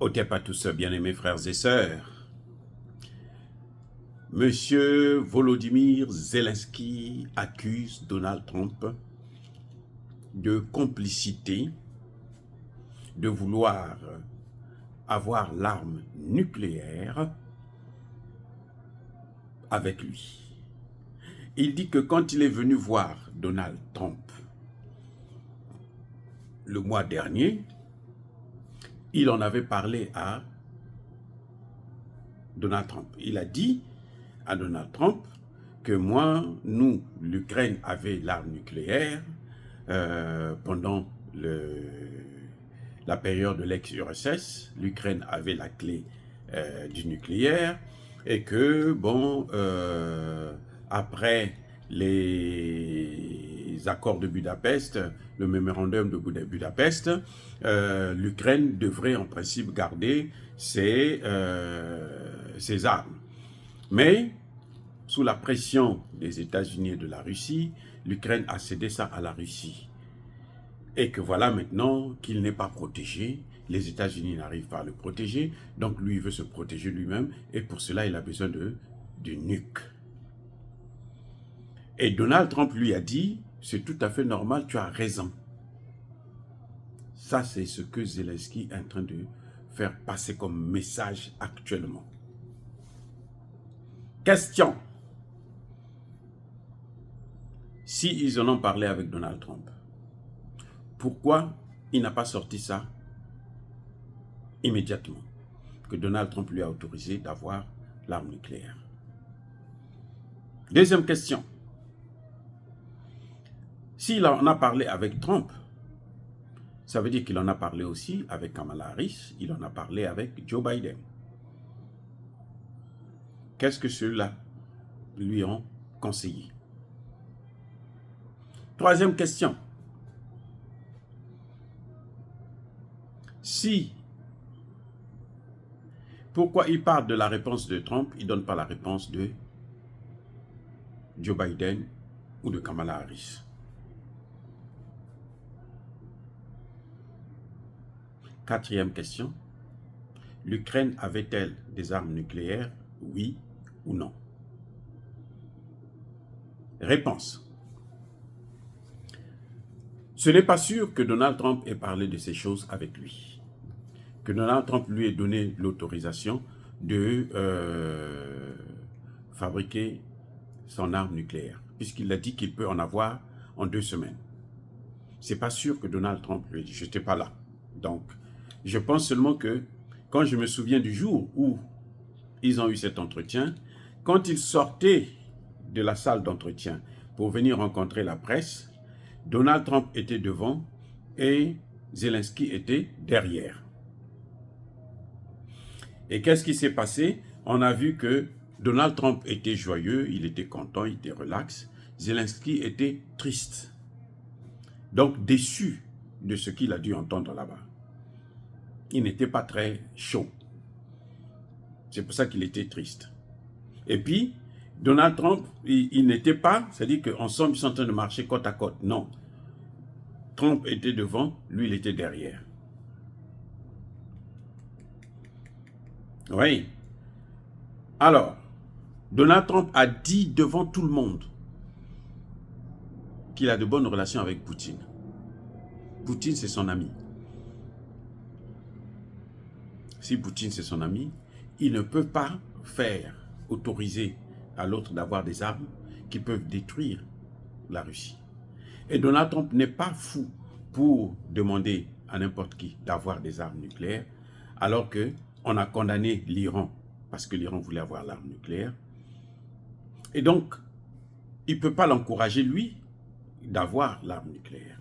Otep à tous, bien-aimés frères et sœurs. Monsieur Volodymyr Zelensky accuse Donald Trump de complicité, de vouloir avoir l'arme nucléaire avec lui. Il dit que quand il est venu voir Donald Trump le mois dernier, il en avait parlé à Donald Trump. Il a dit à Donald Trump que nous, l'Ukraine avait l'arme nucléaire pendant la période de l'ex-URSS. L'Ukraine avait la clé du nucléaire et que, après les accords de Budapest, le mémorandum de Budapest, l'Ukraine devrait en principe garder ses armes. Mais, sous la pression des États-Unis et de la Russie, l'Ukraine a cédé ça à la Russie. Et que voilà maintenant qu'il n'est pas protégé, les États-Unis n'arrivent pas à le protéger, donc lui il veut se protéger lui-même, et pour cela il a besoin de nuque. Et Donald Trump lui a dit, c'est tout à fait normal, tu as raison. Ça c'est ce que Zelensky est en train de faire passer comme message actuellement. Question. Si ils en ont parlé avec Donald Trump, pourquoi il n'a pas sorti ça immédiatement, que Donald Trump lui a autorisé d'avoir l'arme nucléaire? Deuxième question. S'il en a parlé avec Trump, ça veut dire qu'il en a parlé aussi avec Kamala Harris, il en a parlé avec Joe Biden. Qu'est-ce que ceux-là lui ont conseillé? Troisième question. Pourquoi il parle de la réponse de Trump, il ne donne pas la réponse de Joe Biden ou de Kamala Harris? Quatrième question. L'Ukraine avait-elle des armes nucléaires, oui ou non? Réponse. Ce n'est pas sûr que Donald Trump ait parlé de ces choses avec lui. Que Donald Trump lui ait donné l'autorisation de fabriquer son arme nucléaire, puisqu'il a dit qu'il peut en avoir en 2 semaines. C'est pas sûr que Donald Trump lui ait dit, je n'étais pas là. Donc, je pense seulement que, quand je me souviens du jour où ils ont eu cet entretien, quand ils sortaient de la salle d'entretien pour venir rencontrer la presse, Donald Trump était devant et Zelensky était derrière. Et qu'est-ce qui s'est passé? On a vu que Donald Trump était joyeux, il était content, il était relax. Zelensky était triste. Donc déçu de ce qu'il a dû entendre là-bas. Il n'était pas très chaud. C'est pour ça qu'il était triste. Et puis, Donald Trump, il n'était pas, c'est-à-dire qu'ensemble, ils sont en train de marcher côte à côte. Non. Trump était devant, lui, il était derrière. Oui. Alors, Donald Trump a dit devant tout le monde qu'il a de bonnes relations avec Poutine. Poutine, c'est son ami. Si Poutine, c'est son ami, il ne peut pas autoriser à l'autre d'avoir des armes qui peuvent détruire la Russie. Et Donald Trump n'est pas fou pour demander à n'importe qui d'avoir des armes nucléaires, alors qu'on a condamné l'Iran, parce que l'Iran voulait avoir l'arme nucléaire. Et donc, il ne peut pas l'encourager, lui, d'avoir l'arme nucléaire.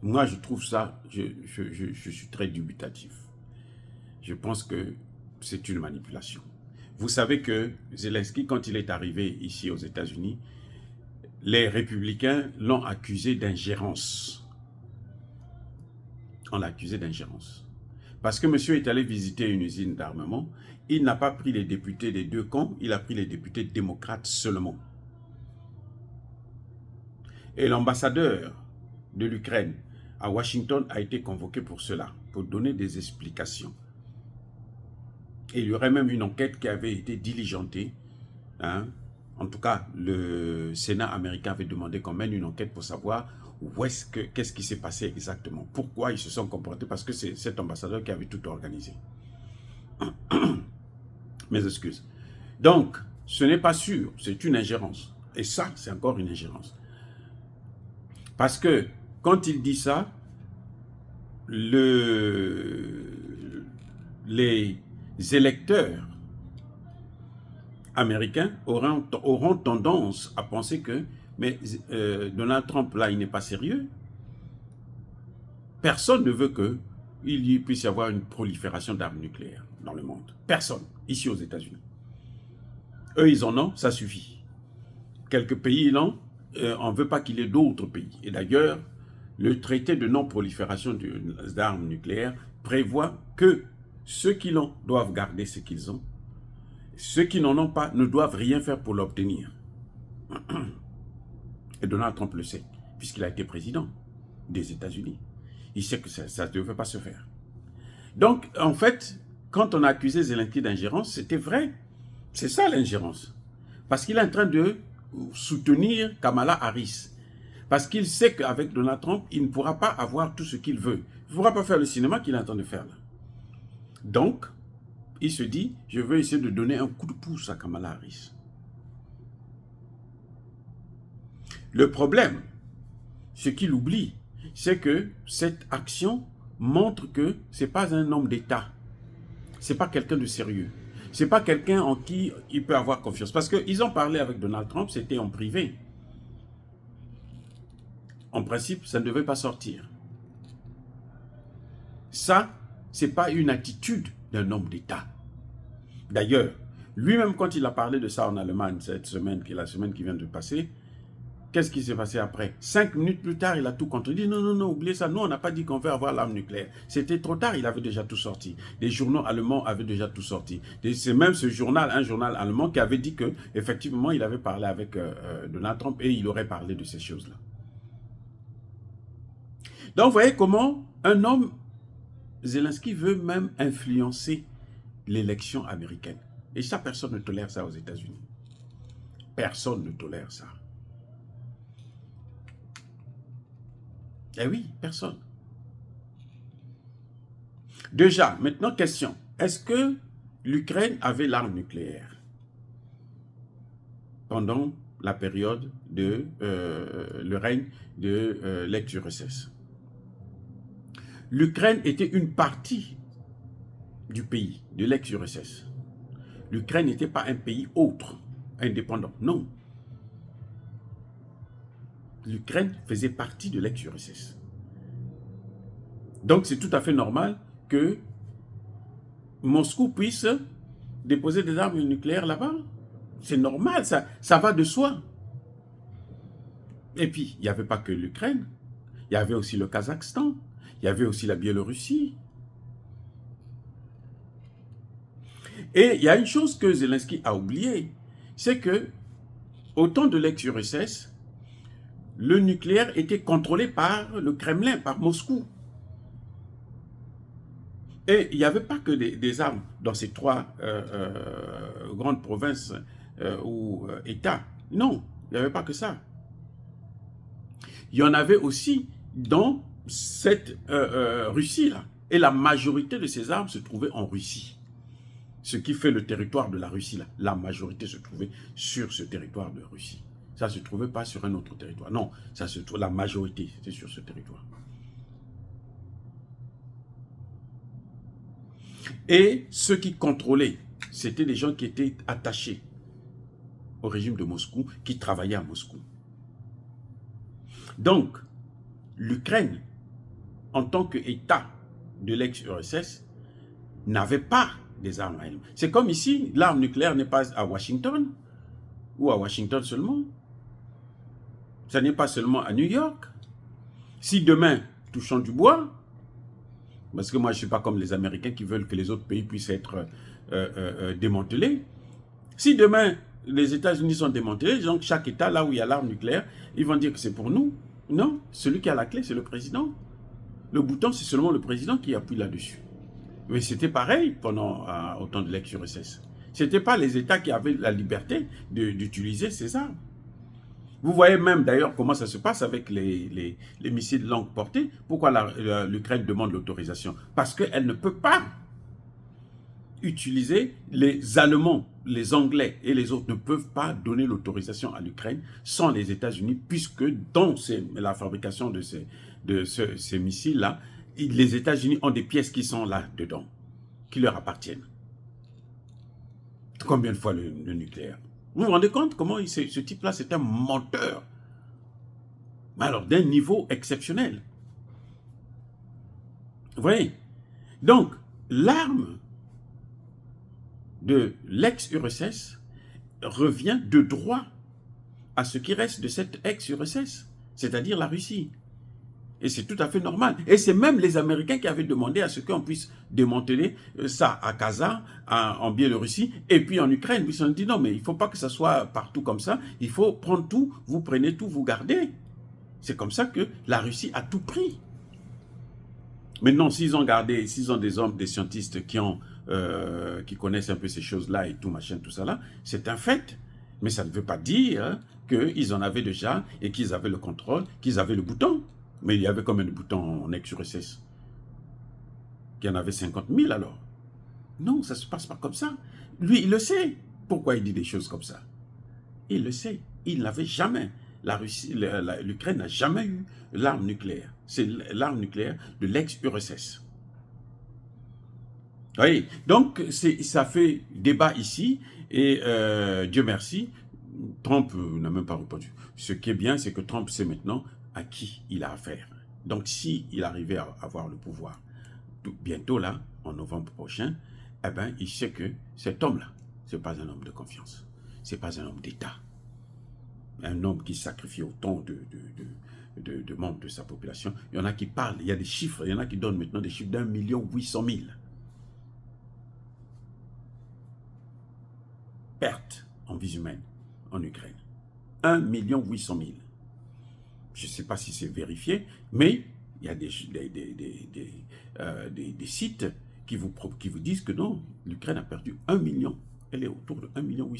Moi, je trouve ça, je suis très dubitatif. Je pense que c'est une manipulation. Vous savez que Zelensky, quand il est arrivé ici aux États-Unis, les républicains l'ont accusé d'ingérence. On l'a accusé d'ingérence. Parce que monsieur est allé visiter une usine d'armement, il n'a pas pris les députés des deux camps, il a pris les députés démocrates seulement. Et l'ambassadeur de l'Ukraine à Washington a été convoqué pour cela, pour donner des explications. Et il y aurait même une enquête qui avait été diligentée. Hein. En tout cas, le Sénat américain avait demandé qu'on mène une enquête pour savoir qu'est-ce qui s'est passé exactement. Pourquoi ils se sont comportés, parce que c'est cet ambassadeur qui avait tout organisé. Mes excuses. Donc, ce n'est pas sûr, c'est une ingérence. Et ça, c'est encore une ingérence. Parce que, quand il dit ça, les électeurs américains auront tendance à penser que mais Donald Trump, là, il n'est pas sérieux. Personne ne veut qu'il puisse y avoir une prolifération d'armes nucléaires dans le monde. Personne, ici aux États-Unis. Eux, ils en ont, ça suffit. Quelques pays, non, on ne veut pas qu'il y ait d'autres pays. Et d'ailleurs, le traité de non-prolifération d'armes nucléaires prévoit que ceux qui l'ont doivent garder ce qu'ils ont. Ceux qui n'en ont pas ne doivent rien faire pour l'obtenir. Et Donald Trump le sait, puisqu'il a été président des États-Unis. Il sait que ça ne devait pas se faire. Donc, en fait, quand on a accusé Zelensky d'ingérence, c'était vrai. C'est ça l'ingérence. Parce qu'il est en train de soutenir Kamala Harris. Parce qu'il sait qu'avec Donald Trump, il ne pourra pas avoir tout ce qu'il veut. Il ne pourra pas faire le cinéma qu'il est en train de faire là. Donc, il se dit, je veux essayer de donner un coup de pouce à Kamala Harris. Le problème, ce qu'il oublie, c'est que cette action montre que ce n'est pas un homme d'État. Ce n'est pas quelqu'un de sérieux. Ce n'est pas quelqu'un en qui il peut avoir confiance. Parce qu'ils ont parlé avec Donald Trump, c'était en privé. En principe, ça ne devait pas sortir. Ça, ce n'est pas une attitude d'un homme d'État. D'ailleurs, lui-même, quand il a parlé de ça en Allemagne, cette semaine, qui est la semaine qui vient de passer, qu'est-ce qui s'est passé après? 5 minutes plus tard, il a tout contredit. Non, non, non, oubliez ça. Nous, on n'a pas dit qu'on veut avoir l'arme nucléaire. C'était trop tard, il avait déjà tout sorti. Les journaux allemands avaient déjà tout sorti. C'est même ce journal, un journal allemand, qui avait dit qu'effectivement, il avait parlé avec Donald Trump et il aurait parlé de ces choses-là. Donc, vous voyez comment un homme, Zelensky, veut même influencer l'élection américaine. Et ça, personne ne tolère ça aux États-Unis. Personne ne tolère ça. Eh oui, personne. Déjà, maintenant, question. Est-ce que l'Ukraine avait l'arme nucléaire pendant la période de le règne de l'ex-URSS? L'Ukraine était une partie du pays, de l'ex-URSS. L'Ukraine n'était pas un pays autre, indépendant, non. L'Ukraine faisait partie de l'ex-URSS. Donc c'est tout à fait normal que Moscou puisse déposer des armes nucléaires là-bas. C'est normal, ça va de soi. Et puis, il n'y avait pas que l'Ukraine, il y avait aussi le Kazakhstan, il y avait aussi la Biélorussie. Et il y a une chose que Zelensky a oubliée, c'est que au temps de l'ex-URSS, le nucléaire était contrôlé par le Kremlin, par Moscou. Et il n'y avait pas que des armes dans ces trois grandes provinces ou États. Non, il n'y avait pas que ça. Il y en avait aussi dans cette Russie-là. Et la majorité de ces armes se trouvaient en Russie. Ce qui fait le territoire de la Russie, là. La majorité se trouvait sur ce territoire de Russie. Ça ne se trouvait pas sur un autre territoire. Non, ça se trouve, la majorité, c'était sur ce territoire. Et ceux qui contrôlaient, c'était des gens qui étaient attachés au régime de Moscou, qui travaillaient à Moscou. Donc, l'Ukraine, en tant qu'État de l'ex-URSS, n'avait pas des armes à elle. C'est comme ici, l'arme nucléaire n'est pas à Washington, ou à Washington seulement. Ça n'est pas seulement à New York. Si demain, touchons du bois, parce que moi je ne suis pas comme les Américains qui veulent que les autres pays puissent être démantelés. Si demain, les États-Unis sont démantelés, donc chaque État, là où il y a l'arme nucléaire, ils vont dire que c'est pour nous. Non, celui qui a la clé, c'est le président. Le bouton, c'est seulement le président qui appuie là-dessus. Mais c'était pareil pendant au temps de l'ex-URSS. Ce n'étaient pas les États qui avaient la liberté d'utiliser ces armes. Vous voyez même d'ailleurs comment ça se passe avec les missiles longue portée. Pourquoi l'Ukraine demande l'autorisation? Parce qu'elle ne peut pas utiliser, les Allemands, les Anglais et les autres ne peuvent pas donner l'autorisation à l'Ukraine sans les États-Unis, puisque dans la fabrication de ces missiles-là, les États-Unis ont des pièces qui sont là-dedans, qui leur appartiennent. Combien de fois le nucléaire? Vous vous rendez compte comment ce type-là, c'est un menteur? Mais alors, d'un niveau exceptionnel. Vous voyez? Donc, l'arme de l'ex-URSS revient de droit à ce qui reste de cette ex-URSS, c'est-à-dire la Russie. Et c'est tout à fait normal. Et c'est même les Américains qui avaient demandé à ce qu'on puisse démanteler ça à Kazan, en Biélorussie, et puis en Ukraine. Puis ils ont dit non, mais il ne faut pas que ça soit partout comme ça. Il faut prendre tout, vous prenez tout, vous gardez. C'est comme ça que la Russie a tout pris. Maintenant, s'ils ont gardé, s'ils ont des hommes, des scientistes qui connaissent un peu ces choses-là et tout, machin, tout ça là, c'est un fait. Mais ça ne veut pas dire qu'ils en avaient déjà et qu'ils avaient le contrôle, qu'ils avaient le bouton. Mais il y avait combien de boutons en ex-URSS? Il y en avait 50 000 alors. Non, ça ne se passe pas comme ça. Lui, il le sait. Pourquoi il dit des choses comme ça? Il le sait. Il n'avait jamais. L'Ukraine n'a jamais eu l'arme nucléaire. C'est l'arme nucléaire de l'ex-URSS. Oui, donc ça fait débat ici. Et Dieu merci, Trump n'a même pas répondu. Ce qui est bien, c'est que Trump sait maintenant à qui il a affaire. Donc, s'il arrivait à avoir le pouvoir bientôt, là, en novembre prochain, eh bien, il sait que cet homme-là, ce n'est pas un homme de confiance. Ce n'est pas un homme d'État. Un homme qui sacrifie autant de membres de sa population. Il y en a qui parlent, il y a des chiffres, il y en a qui donnent maintenant des chiffres d'1,8 million pertes en vies humaines en Ukraine. 1,8 million. Je ne sais pas si c'est vérifié, mais il y a des sites qui vous disent que non, l'Ukraine a perdu 1 million. Elle est autour de 1,8 million.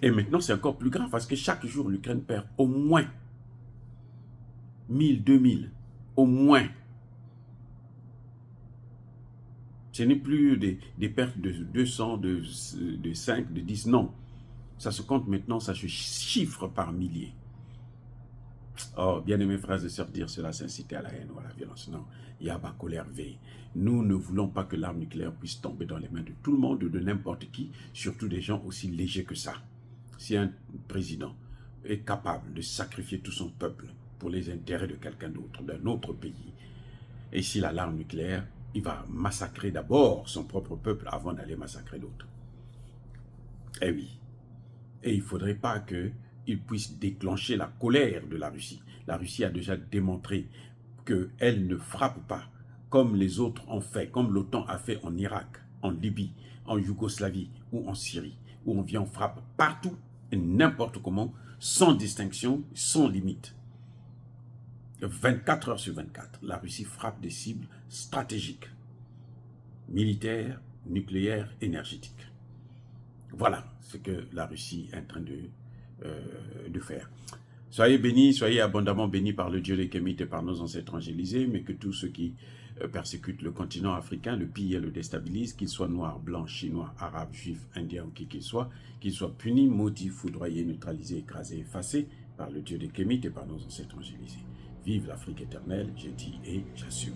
Et maintenant, c'est encore plus grave parce que chaque jour, l'Ukraine perd au moins 1000, 2000, au moins. Ce n'est plus des pertes de 200, de 5, de 10, non. Ça se compte maintenant, ça se chiffre par milliers. Oh, bien-aimés frères et sœurs, dire cela, c'est inciter à la haine ou à la violence. Non, Yaba colère veille. Nous ne voulons pas que l'arme nucléaire puisse tomber dans les mains de tout le monde, de n'importe qui, surtout des gens aussi légers que ça. Si un président est capable de sacrifier tout son peuple pour les intérêts de quelqu'un d'autre, d'un autre pays, et s'il a l'arme nucléaire, il va massacrer d'abord son propre peuple avant d'aller massacrer d'autres. Eh oui. Et il ne faudrait pas qu'il puisse déclencher la colère de la Russie. La Russie a déjà démontré qu'elle ne frappe pas comme les autres ont fait, comme l'OTAN a fait en Irak, en Libye, en Yougoslavie ou en Syrie, où on vient, on frappe partout et n'importe comment, sans distinction, sans limite. 24 heures sur 24, la Russie frappe des cibles stratégiques, militaires, nucléaires, énergétiques. Voilà ce que la Russie est en train de faire. Soyez bénis, soyez abondamment bénis par le Dieu des Kémites et par nos ancêtres angélisés, mais que tous ceux qui persécutent le continent africain, le pillent et le déstabilisent, qu'ils soient noirs, blancs, chinois, arabes, juifs, indiens ou qui qu'ils soient punis, maudits, foudroyés, neutralisés, écrasés, effacés par le Dieu des Kémites et par nos ancêtres angélisés. Vive l'Afrique éternelle, j'ai dit et j'assume.